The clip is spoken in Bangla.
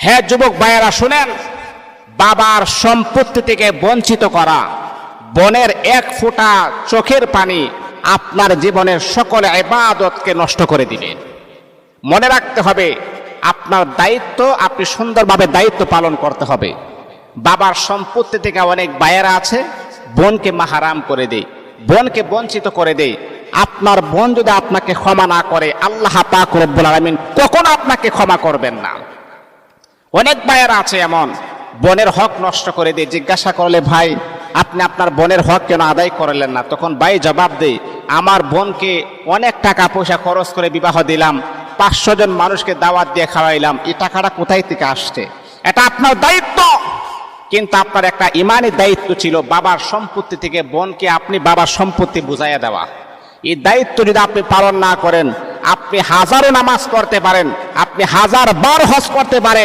হ্যাঁ যুবক ভাইয়েরা শুনেন, বাবার সম্পত্তি থেকে বঞ্চিত করা, বোনের এক ফোঁটা চোখের পানি আপনার জীবনের সকল ইবাদতকে নষ্ট করে দিবে। মনে রাখতে হবে, আপনার দায়িত্ব, আপনি সুন্দরভাবে দায়িত্ব পালন করতে হবে। বাবার সম্পত্তি থেকে অনেক ভাইয়েরা আছে বোনকে মাহারাম করে দেয়, বোনকে বঞ্চিত করে দেয়। আপনার বোন যদি আপনাকে ক্ষমা না করে, আল্লাহ পাক রব্বুল আলামিন কখনো আপনাকে ক্ষমা করবেন না। অনেক ভাইয়েরা আছে এমন, বোনের হক নষ্ট করে দিয়ে জিজ্ঞাসা করলে, ভাই আপনি আপনার বোনের হক কেন আদায় করলেন না? তখন ভাই জবাব দেয়, আমার বোনকে অনেক টাকা পয়সা খরচ করে বিবাহ দিলাম, 500 জন মানুষকে দাওয়াত দিয়ে খাওয়াইলাম, এই টাকাটা কোথায় থেকে আসছে? এটা আপনার দায়িত্ব, কিন্তু আপনার একটা ইমানি দায়িত্ব ছিল বাবার সম্পত্তি থেকে বোনকে আপনি বাবার সম্পত্তি বুঝাইয়া দেওয়া। এই দায়িত্ব যদি আপনি পালন না করেন, আপনি হাজারো নামাজ পড়তে পারেন, আপনি 1000 বার হজ করতে পারেন,